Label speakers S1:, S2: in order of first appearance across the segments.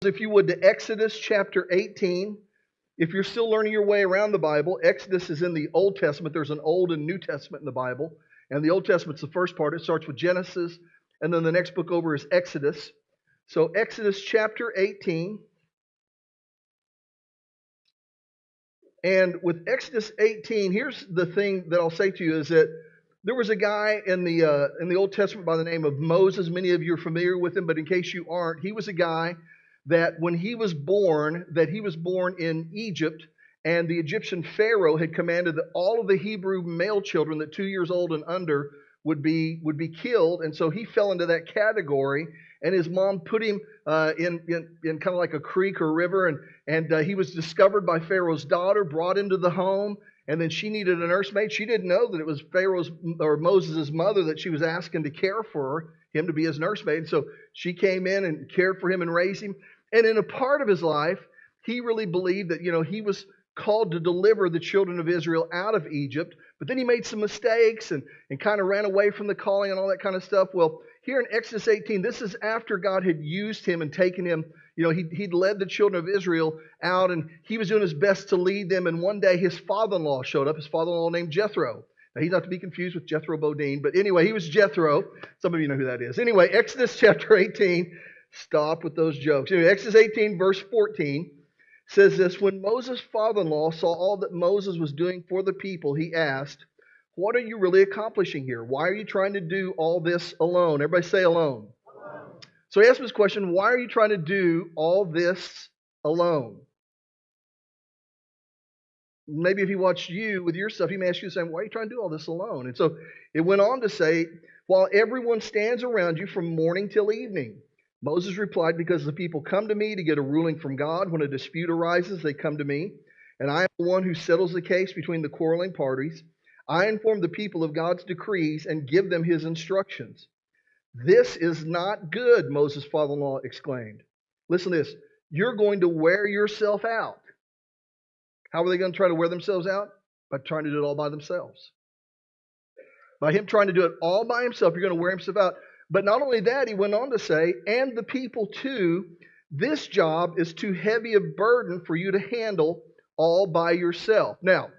S1: if you would, to Exodus chapter 18. If you're still learning your way around the Bible, Exodus is in the Old Testament. There's an Old and New Testament in the Bible. And the Old Testament's the first part. It starts with Genesis, and then the next book over is Exodus. So Exodus chapter 18. And with Exodus 18, here's the thing that I'll say to you is that there was a guy in the Old Testament by the name of Moses. Many of you are familiar with him, but in case you aren't, he was a guy that when he was born in Egypt, and the Egyptian Pharaoh had commanded that all of the Hebrew male children that 2 years old and under would be killed, and so he fell into that category. And his mom put him in kind of like a creek or river, and he was discovered by Pharaoh's daughter, brought into the home, and then she needed a nursemaid. She didn't know that it was Pharaoh's or Moses' mother that she was asking to care for him, to be his nursemaid. And so she came in and cared for him and raised him. And in a part of his life, he really believed that, he was called to deliver the children of Israel out of Egypt. But then he made some mistakes and kind of ran away from the calling and all that kind of stuff. Well, here in Exodus 18, this is after God had used him and taken him. He'd led the children of Israel out, and he was doing his best to lead them. And one day his father-in-law showed up, his father-in-law named Jethro. Now, he's not to be confused with Jethro Bodine, but anyway, he was Jethro. Some of you know who that is. Anyway, Exodus chapter 18, stop with those jokes. Anyway, Exodus 18, verse 14 says this: when Moses' father-in-law saw all that Moses was doing for the people, he asked, "What are you really accomplishing here? Why are you trying to do all this alone?" Everybody say alone. So he asked him this question: why are you trying to do all this alone? Maybe if he watched you with your stuff, he may ask you the same: why are you trying to do all this alone? And so it went on to say, while everyone stands around you from morning till evening. Moses replied, because the people come to me to get a ruling from God. When a dispute arises, they come to me, and I am the one who settles the case between the quarreling parties. I inform the people of God's decrees and give them his instructions. This is not good, Moses' father-in-law exclaimed. Listen to this. You're going to wear yourself out. How are they going to try to wear themselves out? By trying to do it all by themselves. By him trying to do it all by himself, you're going to wear himself out. But not only that, he went on to say, and the people too, this job is too heavy a burden for you to handle all by yourself. Now,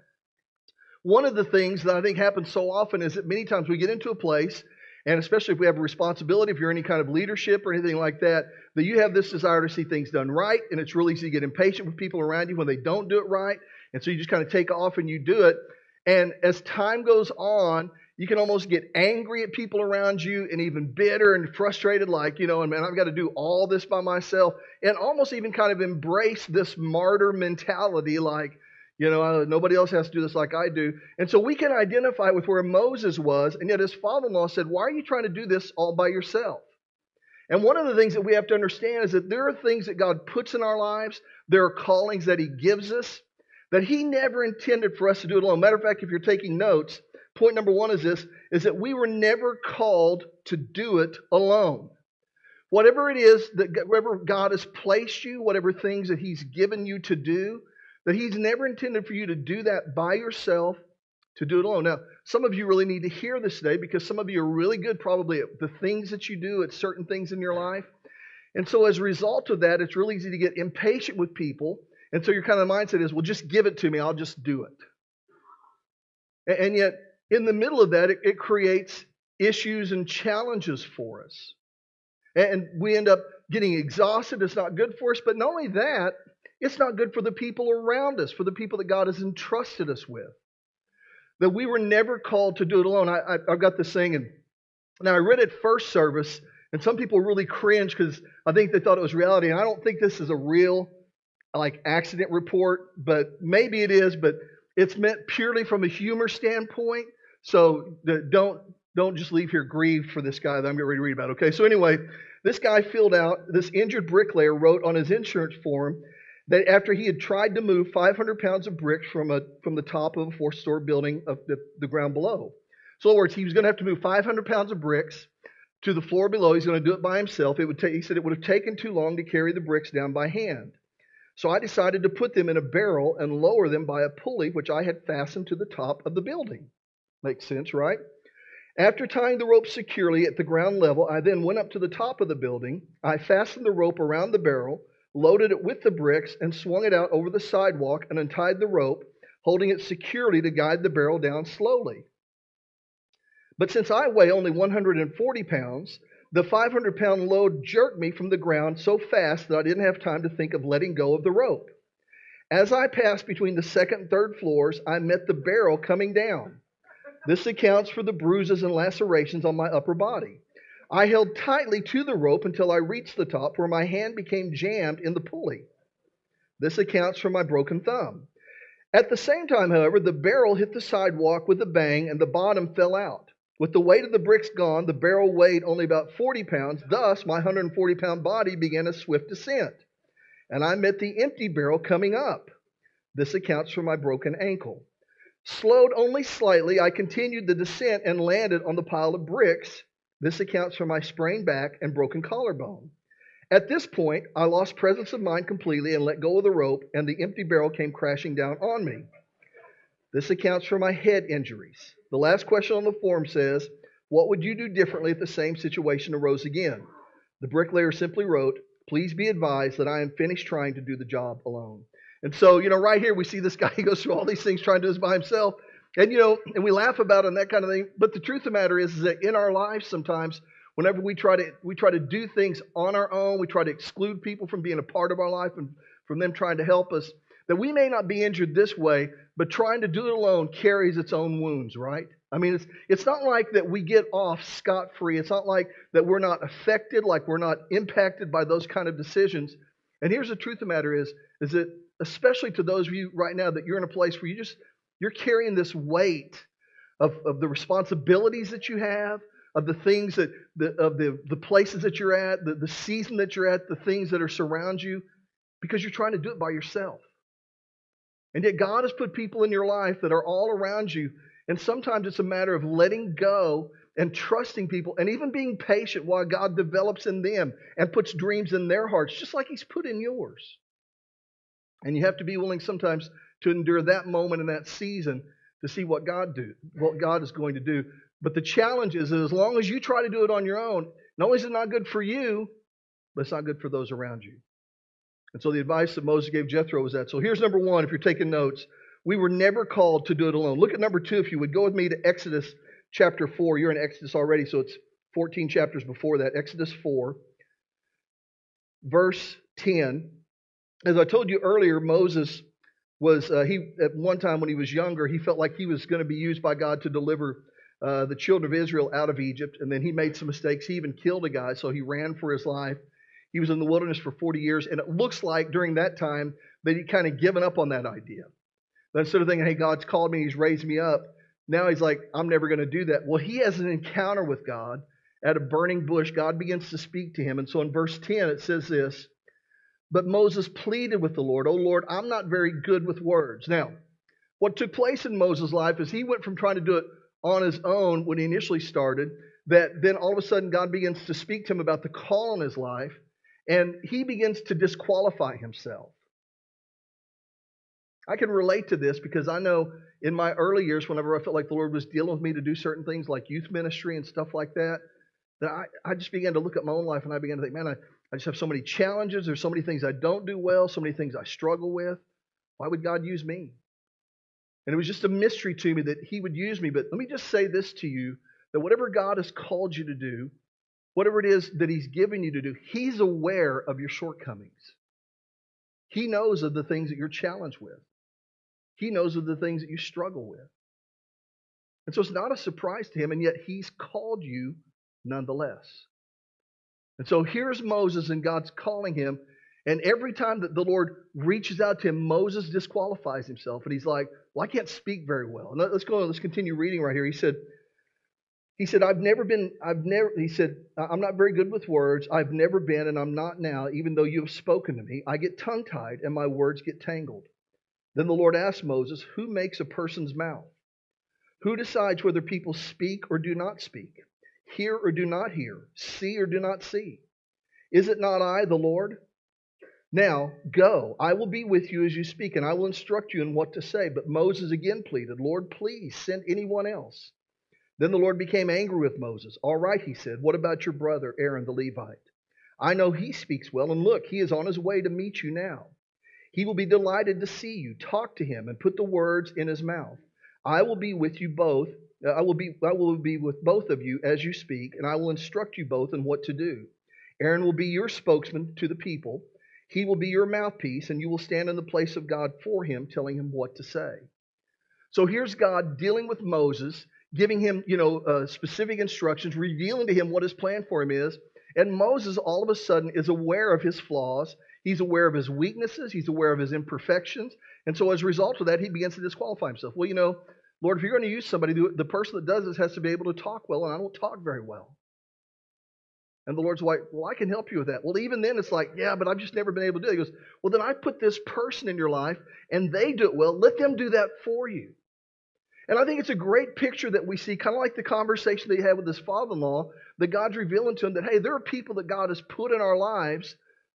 S1: one of the things that I think happens so often is that many times we get into a place, and especially if we have a responsibility, if you're any kind of leadership or anything like that, that you have this desire to see things done right, and it's really easy to get impatient with people around you when they don't do it right, and so you just kind of take off and you do it. And as time goes on, you can almost get angry at people around you and even bitter and frustrated, like, and man, I've got to do all this by myself, and almost even kind of embrace this martyr mentality, like, nobody else has to do this like I do. And so we can identify with where Moses was, and yet his father-in-law said, why are you trying to do this all by yourself? And one of the things that we have to understand is that there are things that God puts in our lives, there are callings that he gives us, that he never intended for us to do it alone. Matter of fact, if you're taking notes, point number one is this, is that we were never called to do it alone. Whatever it is, wherever God has placed you, whatever things that he's given you to do, that he's never intended for you to do that by yourself, to do it alone. Now, some of you really need to hear this today, because some of you are really good probably at the things that you do, at certain things in your life. And so as a result of that, it's really easy to get impatient with people. And so your kind of mindset is, well, just give it to me, I'll just do it. And yet, in the middle of that, it creates issues and challenges for us. And we end up getting exhausted. It's not good for us. But not only that, it's not good for the people around us, for the people that God has entrusted us with. That we were never called to do it alone. I've got this thing, and now I read it first service, and some people really cringe because I think they thought it was reality. And I don't think this is a real accident report, but maybe it is, but it's meant purely from a humor standpoint. So don't just leave here grieved for this guy that I'm getting ready to read about. Okay, so anyway, this guy filled out, this injured bricklayer wrote on his insurance form that after he had tried to move 500 pounds of bricks from the top of a 4-story building of the ground below. So in other words, he was going to have to move 500 pounds of bricks to the floor below. He's going to do it by himself. He said it would have taken too long to carry the bricks down by hand. So I decided to put them in a barrel and lower them by a pulley which I had fastened to the top of the building. Makes sense, right? After tying the rope securely at the ground level, I then went up to the top of the building. I fastened the rope around the barrel, loaded it with the bricks, and swung it out over the sidewalk and untied the rope, holding it securely to guide the barrel down slowly. But since I weigh only 140 pounds, the 500-pound load jerked me from the ground so fast that I didn't have time to think of letting go of the rope. As I passed between the second and third floors, I met the barrel coming down. This accounts for the bruises and lacerations on my upper body. I held tightly to the rope until I reached the top, where my hand became jammed in the pulley. This accounts for my broken thumb. At the same time, however, the barrel hit the sidewalk with a bang and the bottom fell out. With the weight of the bricks gone, the barrel weighed only about 40 pounds. Thus, my 140-pound body began a swift descent, and I met the empty barrel coming up. This accounts for my broken ankle. Slowed only slightly, I continued the descent and landed on the pile of bricks. This accounts for my sprained back and broken collarbone. At this point, I lost presence of mind completely and let go of the rope, and the empty barrel came crashing down on me. This accounts for my head injuries. The last question on the form says, what would you do differently if the same situation arose again? The bricklayer simply wrote, please be advised that I am finished trying to do the job alone. And so, right here we see this guy, he goes through all these things trying to do this by himself. And, and we laugh about it and that kind of thing. But the truth of the matter is that in our lives sometimes, whenever we try to do things on our own, we try to exclude people from being a part of our life and from them trying to help us, that we may not be injured this way, but trying to do it alone carries its own wounds, right? I mean, it's not like that we get off scot-free. It's not like that we're not affected, like we're not impacted by those kind of decisions. And here's the truth of the matter is that especially to those of you right now that you're in a place where you're carrying this weight of the responsibilities that you have, of the things of the places that you're at, the season that you're at, the things that are surround you, because you're trying to do it by yourself. And yet God has put people in your life that are all around you. And sometimes it's a matter of letting go and trusting people and even being patient while God develops in them and puts dreams in their hearts, just like He's put in yours. And you have to be willing sometimes to endure that moment and that season to see what God is going to do. But the challenge is that as long as you try to do it on your own, not only is it not good for you, but it's not good for those around you. And so the advice that Moses gave Jethro was that. So here's number one, if you're taking notes. We were never called to do it alone. Look at number two, if you would. Go with me to Exodus chapter 4. You're in Exodus already, so it's 14 chapters before that. Exodus 4, verse 10. As I told you earlier, Moses was, at one time when he was younger, he felt like he was going to be used by God to deliver the children of Israel out of Egypt. And then he made some mistakes. He even killed a guy, so he ran for his life. He was in the wilderness for 40 years, and it looks like during that time that he'd kind of given up on that idea. But instead of thinking, hey, God's called me, He's raised me up, now he's like, I'm never going to do that. Well, he has an encounter with God at a burning bush. God begins to speak to him. And so in verse 10, it says this, but Moses pleaded with the Lord, oh Lord, I'm not very good with words. Now, what took place in Moses' life is he went from trying to do it on his own when he initially started, that then all of a sudden God begins to speak to him about the call on his life, and he begins to disqualify himself. I can relate to this because I know in my early years, whenever I felt like the Lord was dealing with me to do certain things like youth ministry and stuff like that, that I just began to look at my own life and I began to think, man, I just have so many challenges. There's so many things I don't do well, so many things I struggle with. Why would God use me? And it was just a mystery to me that He would use me. But let me just say this to you, that whatever God has called you to do, whatever it is that He's given you to do, He's aware of your shortcomings. He knows of the things that you're challenged with. He knows of the things that you struggle with. And so it's not a surprise to Him, and yet He's called you nonetheless. And so here's Moses, and God's calling him. And every time that the Lord reaches out to him, Moses disqualifies himself. And he's like, well, I can't speak very well. And let's continue reading right here. He said, I'm not very good with words. I've never been, and I'm not now, even though you have spoken to me. I get tongue-tied, and my words get tangled. Then the Lord asked Moses, who makes a person's mouth? Who decides whether people speak or do not speak? Hear or do not hear? See or do not see? Is it not I, the Lord? Now, go. I will be with you as you speak, and I will instruct you in what to say. But Moses again pleaded, Lord, please send anyone else. Then the Lord became angry with Moses. All right, he said, what about your brother Aaron the Levite? I know he speaks well, and look, he is on his way to meet you now. He will be delighted to see you. Talk to him and put the words in his mouth. I will be with you both. I will be with both of you as you speak, and I will instruct you both in what to do. Aaron will be your spokesman to the people. He will be your mouthpiece, and you will stand in the place of God for him, telling him what to say. So here's God dealing with Moses, giving him, specific instructions, revealing to him what his plan for him is. And Moses, all of a sudden, is aware of his flaws. He's aware of his weaknesses. He's aware of his imperfections. And so as a result of that, he begins to disqualify himself. Well, Lord, if you're going to use somebody, the person that does this has to be able to talk well, and I don't talk very well. And the Lord's like, well, I can help you with that. Well, even then it's like, yeah, but I've just never been able to do it. He goes, well, then I put this person in your life, and they do it well. Let them do that for you. And I think it's a great picture that we see, kind of like the conversation that he had with his father-in-law, that God's revealing to him that, hey, there are people that God has put in our lives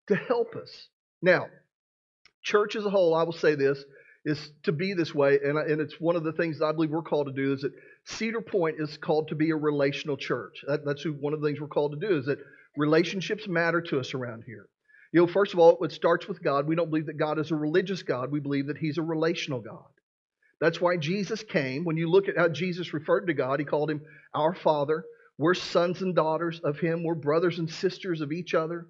S1: to help us. Now, church as a whole, I will say this, is to be this way, and it's one of the things that I believe we're called to do, is that Cedar Point is called to be a relational church. That's one of the things we're called to do, is that relationships matter to us around here. First of all, it starts with God. We don't believe that God is a religious God. We believe that he's a relational God. That's why Jesus came. When you look at how Jesus referred to God, he called him our Father. We're sons and daughters of him. We're brothers and sisters of each other.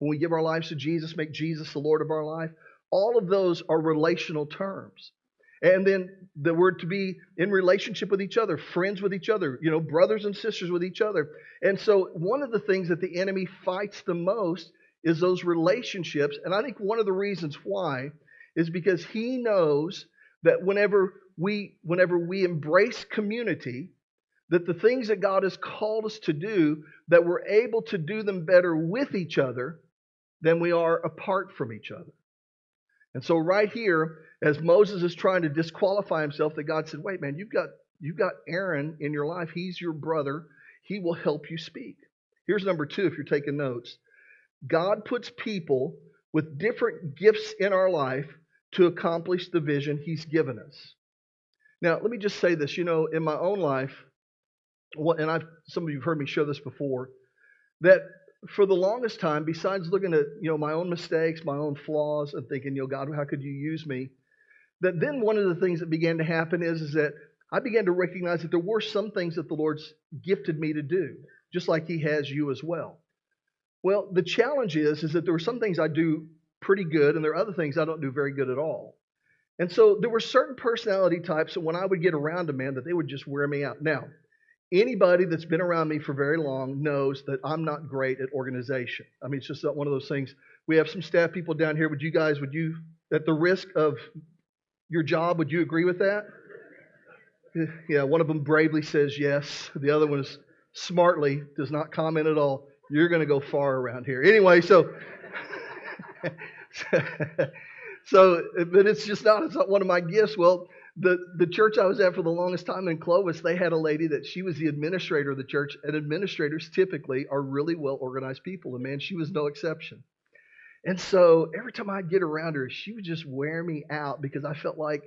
S1: When we give our lives to Jesus, make Jesus the Lord of our life. All of those are relational terms. And then the word to be in relationship with each other, friends with each other, brothers and sisters with each other. And so one of the things that the enemy fights the most is those relationships. And I think one of the reasons why is because he knows that whenever we embrace community, that the things that God has called us to do, that we're able to do them better with each other than we are apart from each other. And so right here, as Moses is trying to disqualify himself, that God said, wait, man, you've got Aaron in your life. He's your brother. He will help you speak. Here's number 2, if you're taking notes. God puts people with different gifts in our life to accomplish the vision he's given us. Now, let me just say this. In my own life, and some of you have heard me share this before, that for the longest time, besides looking at my own mistakes, my own flaws, and thinking, God, how could you use me? That then one of the things that began to happen is that I began to recognize that there were some things that the Lord's gifted me to do, just like he has you as well. Well, the challenge is that there were some things I do pretty good, and there are other things I don't do very good at all. And so there were certain personality types that when I would get around a man, that they would just wear me out. Now, anybody that's been around me for very long knows that I'm not great at organization. I mean, it's just one of those things. We have some staff people down here. Would you, at the risk of your job, would you agree with that? Yeah, one of them bravely says yes. The other one is smartly does not comment at all. You're going to go far around here. Anyway, so but it's not one of my gifts. Well, the church I was at for the longest time in Clovis, they had a lady that she was the administrator of the church, and administrators typically are really well organized people, and man, she was no exception. And so every time I'd get around her, she would just wear me out because I felt like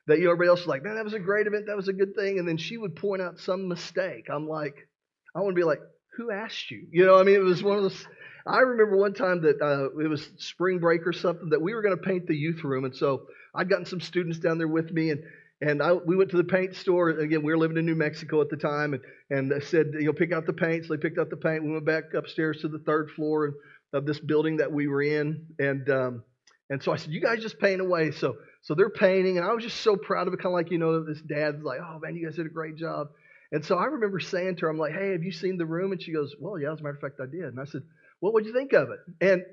S1: that, everybody else was like, man, that was a great event, that was a good thing, and then she would point out some mistake. I'm like, I want to be like, who asked you? It was one of those. I remember one time that it was spring break or something, that we were going to paint the youth room. And so I'd gotten some students down there with me, and we went to the paint store. Again, we were living in New Mexico at the time, and they said, pick out the paint. So they picked out the paint. We went back upstairs to the 3rd floor of this building that we were in. And so I said, you guys just paint away. So they're painting, and I was just so proud of it, kind of like, this dad's like, oh, man, you guys did a great job. And so I remember saying to her, I'm like, hey, have you seen the room? And she goes, well, yeah, as a matter of fact, I did. And I said, well, what'd you think of it? And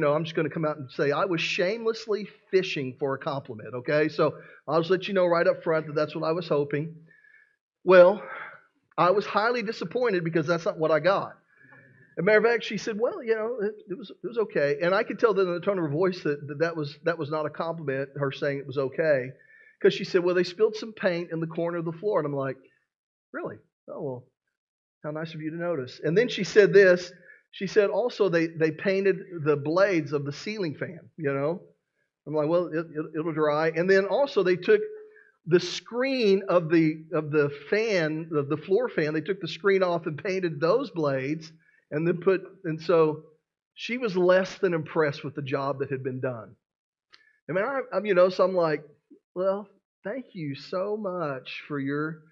S1: I'm just going to come out and say I was shamelessly fishing for a compliment, okay? So I'll just let you know right up front that that's what I was hoping. Well, I was highly disappointed because that's not what I got. As a matter of fact, she said, well, it was okay. And I could tell that in the tone of her voice that was not a compliment, her saying it was okay. Because she said, well, they spilled some paint in the corner of the floor. And I'm like, really? Oh, well, how nice of you to notice. And then she said this. She said also they painted the blades of the ceiling fan, I'm like, well, it'll dry. And then also they took the screen of the fan, of the floor fan, they took the screen off and painted those blades and then so she was less than impressed with the job that had been done. I mean, so I'm like, well, thank you so much for your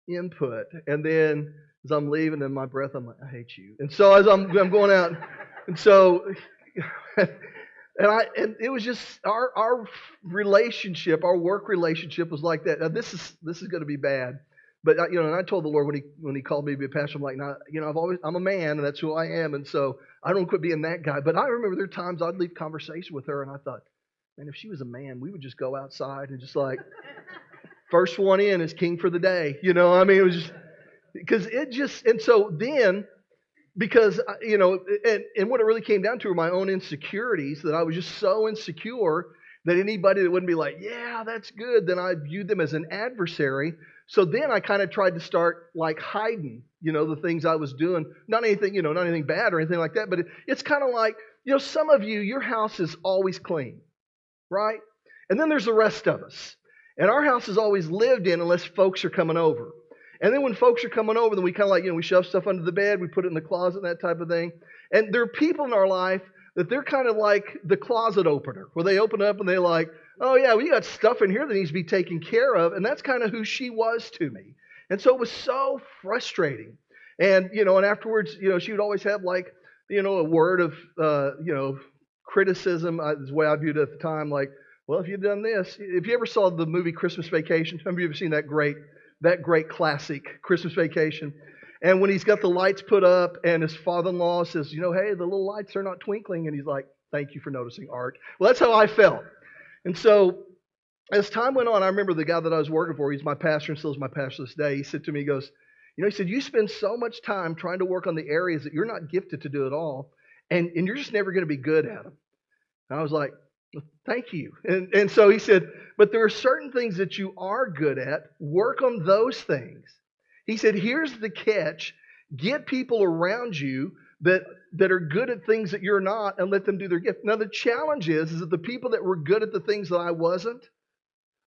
S1: input. And then as I'm leaving in my breath, I'm like, I hate you. And so as I'm going out, and so, and it was just our relationship, our work relationship was like that. Now this is going to be bad. But and I told the Lord when He called me to be a pastor, I'm like, nah, I'm a man, and that's who I am, and so I don't quit being that guy. But I remember there were times I'd leave conversation with her, and I thought, man, if she was a man, we would just go outside and just like, first one in is king for the day. I mean, it was just because and so then because and what it really came down to were my own insecurities, that I was just so insecure that anybody that wouldn't be like, yeah, that's good, then I viewed them as an adversary. So then I kind of tried to start like hiding, the things I was doing. Not anything bad or anything like that, but it's kind of like, some of you, your house is always clean, right? And then there's the rest of us. And our house is always lived in unless folks are coming over. And then when folks are coming over, then we kind of like, we shove stuff under the bed, we put it in the closet, that type of thing. And there are people in our life that they're kind of like the closet opener, where they open up and they're like, oh yeah, we got stuff in here that needs to be taken care of. And that's kind of who she was to me. And so it was so frustrating. And, and afterwards, she would always have like, a word of, criticism, is the way I viewed it at the time. Like, well, if you'd done this, if you ever saw the movie Christmas Vacation, some of you have seen that great classic Christmas Vacation. And when he's got the lights put up and his father-in-law says, hey, the little lights are not twinkling. And he's like, thank you for noticing, Art. Well, that's how I felt. And so as time went on, I remember the guy that I was working for, he's my pastor and still is my pastor this day. He said to me, he goes, he said, you spend so much time trying to work on the areas that you're not gifted to do at all, and you're just never going to be good at them. And I was like, well, thank you. And so he said, but there are certain things that you are good at. Work on those things. He said, here's the catch. Get people around you that are good at things that you're not, and let them do their gift. Now, the challenge is that the people that were good at the things that I wasn't,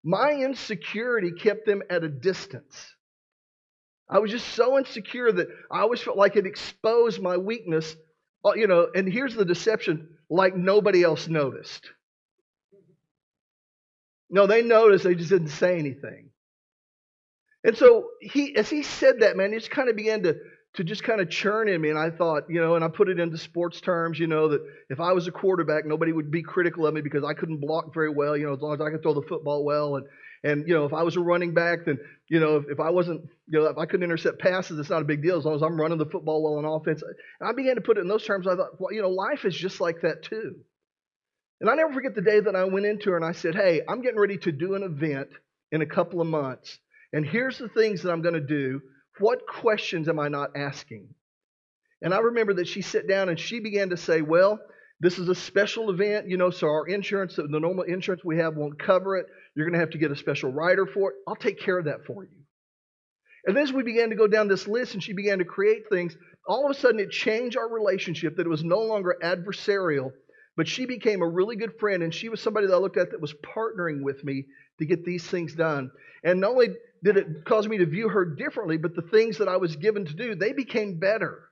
S1: my insecurity kept them at a distance. I was just so insecure that I always felt like it exposed my weakness, and here's the deception, like nobody else noticed. No, they noticed, they just didn't say anything. And so as he said that, man, it just kind of began to just kind of churn in me. And I thought, and I put it into sports terms, that if I was a quarterback, nobody would be critical of me because I couldn't block very well, as long as I could throw the football well. And if I was a running back, then, if I wasn't, if I couldn't intercept passes, it's not a big deal as long as I'm running the football well on offense. And I began to put it in those terms. I thought, well, life is just like that too. And I never forget the day that I went into her and I said, hey, I'm getting ready to do an event in a couple of months. And here's the things that I'm going to do. What questions am I not asking? And I remember that she sat down and she began to say, well, this is a special event, so our insurance, the normal insurance we have won't cover it. You're going to have to get a special rider for it. I'll take care of that for you. And then as we began to go down this list and she began to create things, all of a sudden it changed our relationship, that it was no longer adversarial, but she became a really good friend, and she was somebody that I looked at that was partnering with me to get these things done. And not only did it cause me to view her differently, but the things that I was given to do, they became better.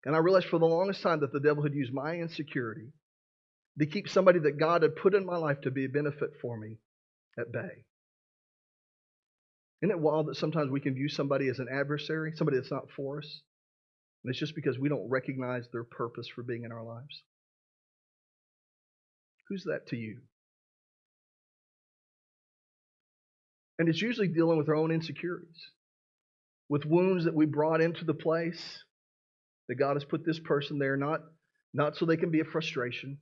S1: And I realized for the longest time that the devil had used my insecurity to keep somebody that God had put in my life to be a benefit for me at bay. Isn't it wild that sometimes we can view somebody as an adversary, somebody that's not for us? And it's just because we don't recognize their purpose for being in our lives. Who's that to you? And it's usually dealing with our own insecurities, with wounds that we brought into the place, that God has put this person there, not so they can be a frustration,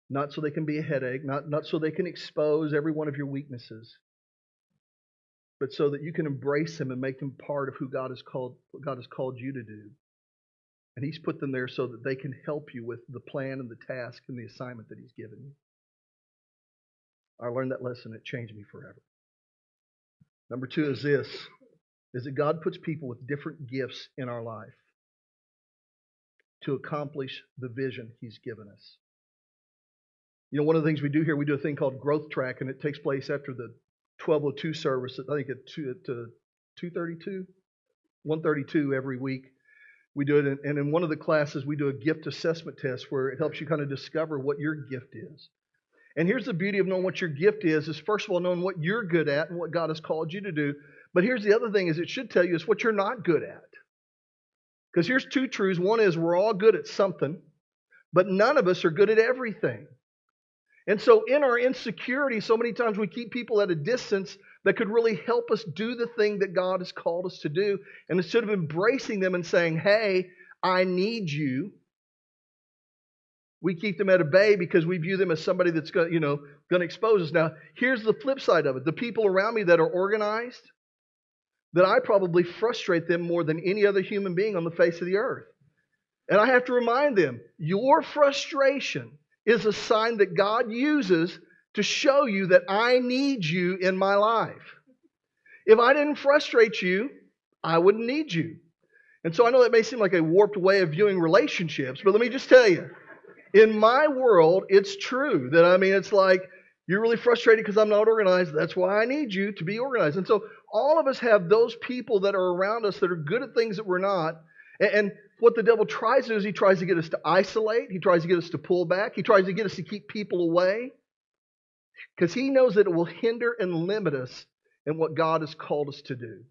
S1: not so they can be a headache, not so they can expose every one of your weaknesses, but so that you can embrace them and make them part of who God has called you to do. And He's put them there so that they can help you with the plan and the task and the assignment that He's given you. I learned that lesson. It changed me forever. Number 2 is this, is that God puts people with different gifts in our life to accomplish the vision He's given us. One of the things we do here, we do a thing called Growth Track, and it takes place after the 12:02 service, I think at 2:32, 1:32 every week. We do it, and in one of the classes, we do a gift assessment test where it helps you kind of discover what your gift is. And here's the beauty of knowing what your gift is first of all, knowing what you're good at and what God has called you to do. But here's the other thing is it should tell you is what you're not good at. Because here's two truths. One is we're all good at something, but none of us are good at everything. And so in our insecurity, so many times we keep people at a distance that could really help us do the thing that God has called us to do. And instead of embracing them and saying, hey, I need you, we keep them at a bay because we view them as somebody that's going to expose us. Now, here's the flip side of it. The people around me that are organized, that I probably frustrate them more than any other human being on the face of the earth. And I have to remind them, your frustration is a sign that God uses to show you that I need you in my life. If I didn't frustrate you, I wouldn't need you. And so I know that may seem like a warped way of viewing relationships, but let me just tell you, in my world, it's true that, it's like, you're really frustrated because I'm not organized. That's why I need you to be organized. And so all of us have those people that are around us that are good at things that we're not. And what the devil tries to do is he tries to get us to isolate. He tries to get us to pull back. He tries to get us to keep people away because he knows that it will hinder and limit us in what God has called us to do.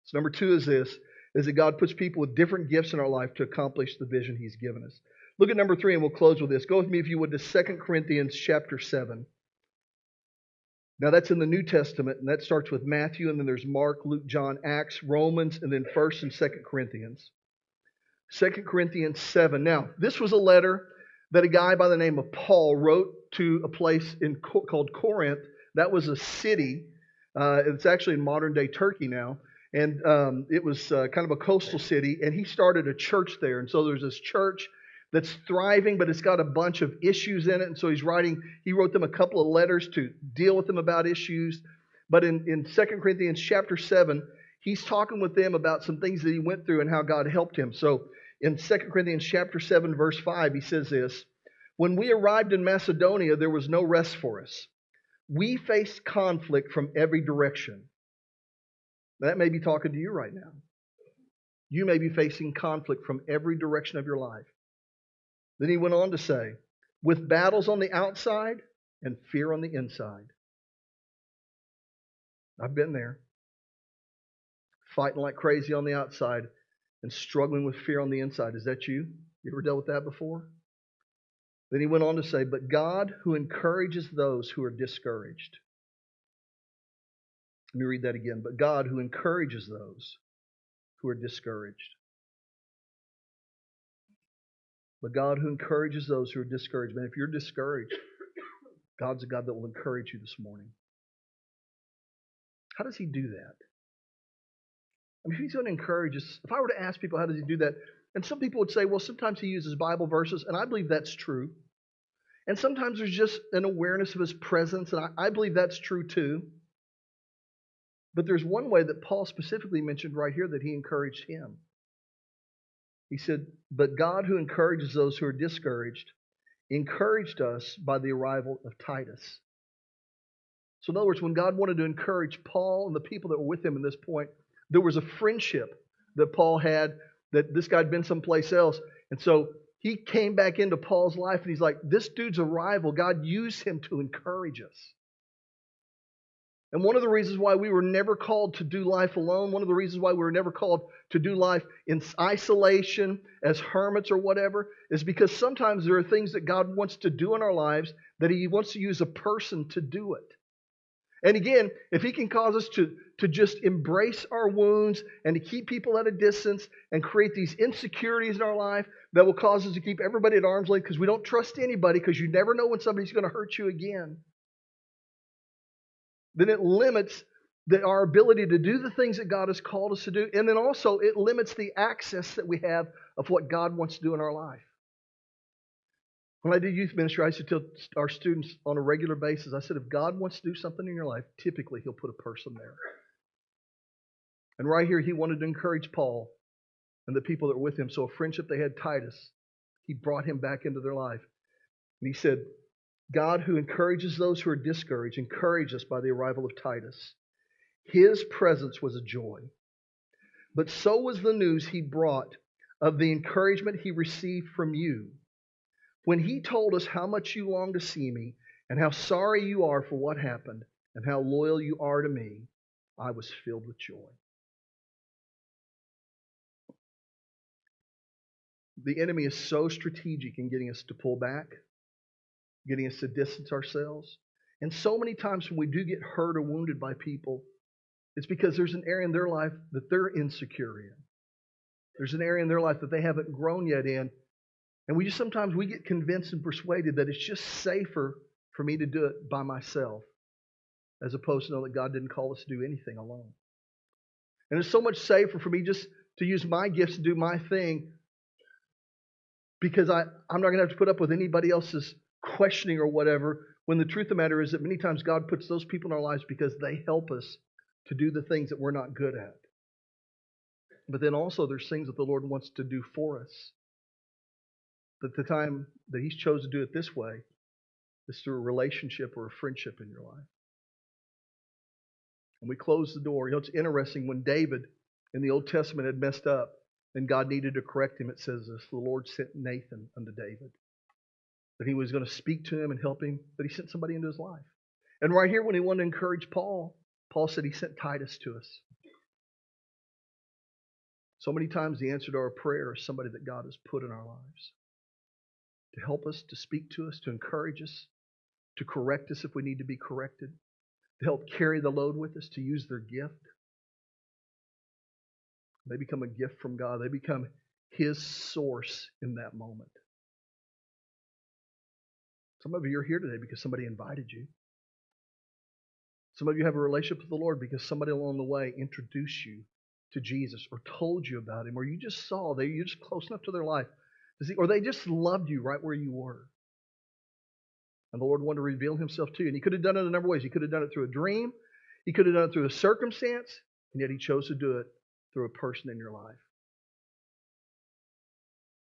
S1: So number two is this, is that God puts people with different gifts in our life to accomplish the vision He's given us. Look at number three and we'll close with this. Go with me, if you would, to 2 Corinthians chapter 7. Now that's in the New Testament, and that starts with Matthew, and then there's Mark, Luke, John, Acts, Romans, and then 1st and 2nd Corinthians. 2 Corinthians 7. Now, this was a letter that a guy by the name of Paul wrote to a place called Corinth. That was a city. It's actually in modern-day Turkey now. And it was kind of a coastal city, and he started a church there. And so there's this church that's thriving, but it's got a bunch of issues in it. And so he wrote them a couple of letters to deal with them about issues. But in 2 Corinthians chapter 7, he's talking with them about some things that he went through and how God helped him. So in 2 Corinthians chapter 7, verse 5, he says this, "When we arrived in Macedonia, there was no rest for us. We faced conflict from every direction." That may be talking to you right now. You may be facing conflict from every direction of your life. Then he went on to say, "with battles on the outside and fear on the inside." I've been there. Fighting like crazy on the outside and struggling with fear on the inside. Is that you? You ever dealt with that before? Then he went on to say, "But God who encourages those who are discouraged." Let me read that again. "But God who encourages those who are discouraged." But God who encourages those who are discouraged. Man, if you're discouraged, God's a God that will encourage you this morning. How does He do that? If He's going to encourage us, if I were to ask people how does He do that, and some people would say, well, sometimes He uses Bible verses, and I believe that's true. And sometimes there's just an awareness of His presence, and I believe that's true too. But there's one way that Paul specifically mentioned right here that he encouraged him. He said, "But God who encourages those who are discouraged encouraged us by the arrival of Titus." So in other words, when God wanted to encourage Paul and the people that were with him in this point, there was a friendship that Paul had, that this guy had been someplace else. And so he came back into Paul's life and he's like, this dude's arrival, God used him to encourage us. And one of the reasons why we were never called to do life alone, one of the reasons why we were never called to do life in isolation, as hermits or whatever, is because sometimes there are things that God wants to do in our lives that He wants to use a person to do it. And again, if He can cause us to just embrace our wounds and to keep people at a distance and create these insecurities in our life that will cause us to keep everybody at arm's length because we don't trust anybody because you never know when somebody's going to hurt you again, then it limits our ability to do the things that God has called us to do. And then also it limits the access that we have of what God wants to do in our life. When I did youth ministry, I used to tell our students on a regular basis, I said, if God wants to do something in your life, typically He'll put a person there. And right here, He wanted to encourage Paul and the people that were with him. So a friendship they had, Titus, He brought him back into their life. And he said, God who encourages those who are discouraged, encouraged us by the arrival of Titus. His presence was a joy. But so was the news he brought of the encouragement he received from you. When he told us how much you long to see me and how sorry you are for what happened and how loyal you are to me, I was filled with joy. The enemy is so strategic in getting us to pull back, getting us to distance ourselves. And so many times when we do get hurt or wounded by people, it's because there's an area in their life that they're insecure in. There's an area in their life that they haven't grown yet in. And we get convinced and persuaded that it's just safer for me to do it by myself, as opposed to know that God didn't call us to do anything alone. And it's so much safer for me just to use my gifts to do my thing, because I'm not going to have to put up with anybody else's questioning or whatever, when the truth of the matter is that many times God puts those people in our lives because they help us to do the things that we're not good at. But then also there's things that the Lord wants to do for us. But the time that He's chosen to do it this way is through a relationship or a friendship in your life. And we close the door. You know, it's interesting, when David in the Old Testament had messed up and God needed to correct him, it says this: the Lord sent Nathan unto David. That He was going to speak to him and help him, that He sent somebody into his life. And right here, when He wanted to encourage Paul, Paul said He sent Titus to us. So many times the answer to our prayer is somebody that God has put in our lives to help us, to speak to us, to encourage us, to correct us if we need to be corrected, to help carry the load with us, to use their gift. They become a gift from God. They become His source in that moment. Some of you are here today because somebody invited you. Some of you have a relationship with the Lord because somebody along the way introduced you to Jesus or told you about Him, or you just saw, you're just close enough to their life to see, or they just loved you right where you were. And the Lord wanted to reveal Himself to you. And He could have done it in a number of ways. He could have done it through a dream. He could have done it through a circumstance. And yet He chose to do it through a person in your life.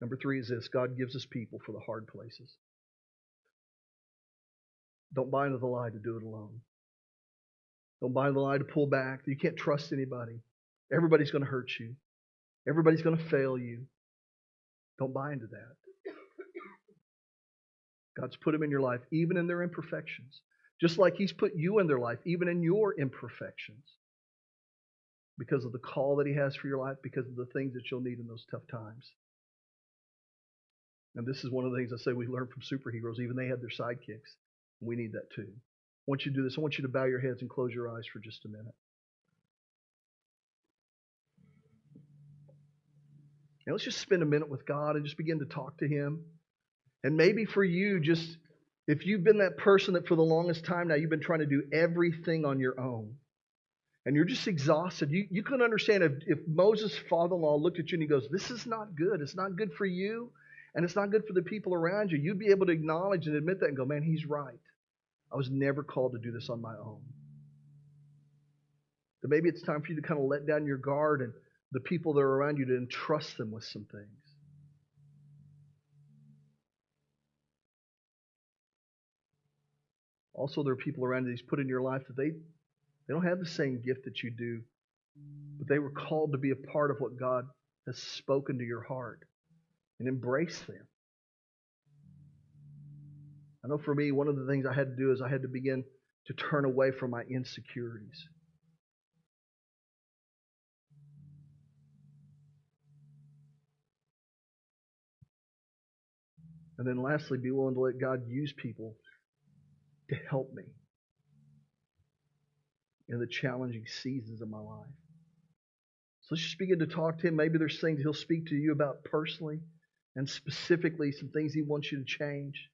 S1: Number 3 is this: God gives us people for the hard places. Don't buy into the lie to do it alone. Don't buy into the lie to pull back. You can't trust anybody. Everybody's going to hurt you. Everybody's going to fail you. Don't buy into that. God's put them in your life, even in their imperfections. Just like He's put you in their life, even in your imperfections. Because of the call that He has for your life, because of the things that you'll need in those tough times. And this is one of the things I say we learn from superheroes. Even they had their sidekicks. We need that too. I want you to do this. I want you to bow your heads and close your eyes for just a minute. Now let's just spend a minute with God and just begin to talk to Him. And maybe for you, just if you've been that person that for the longest time now you've been trying to do everything on your own, and you're just exhausted. You couldn't understand if Moses' father-in-law looked at you and he goes, "This is not good. It's not good for you, and it's not good for the people around you." You'd be able to acknowledge and admit that and go, "Man, he's right. I was never called to do this on my own." But maybe it's time for you to kind of let down your guard and the people that are around you to entrust them with some things. Also, there are people around you that He's put in your life that they don't have the same gift that you do, but they were called to be a part of what God has spoken to your heart, and embrace them. I know for me, one of the things I had to do is I had to begin to turn away from my insecurities. And then lastly, be willing to let God use people to help me in the challenging seasons of my life. So let's just begin to talk to Him. Maybe there's things He'll speak to you about personally, and specifically some things He wants you to change.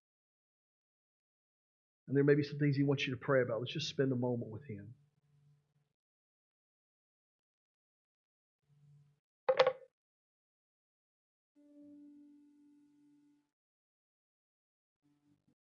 S1: And there may be some things He wants you to pray about. Let's just spend a moment with Him.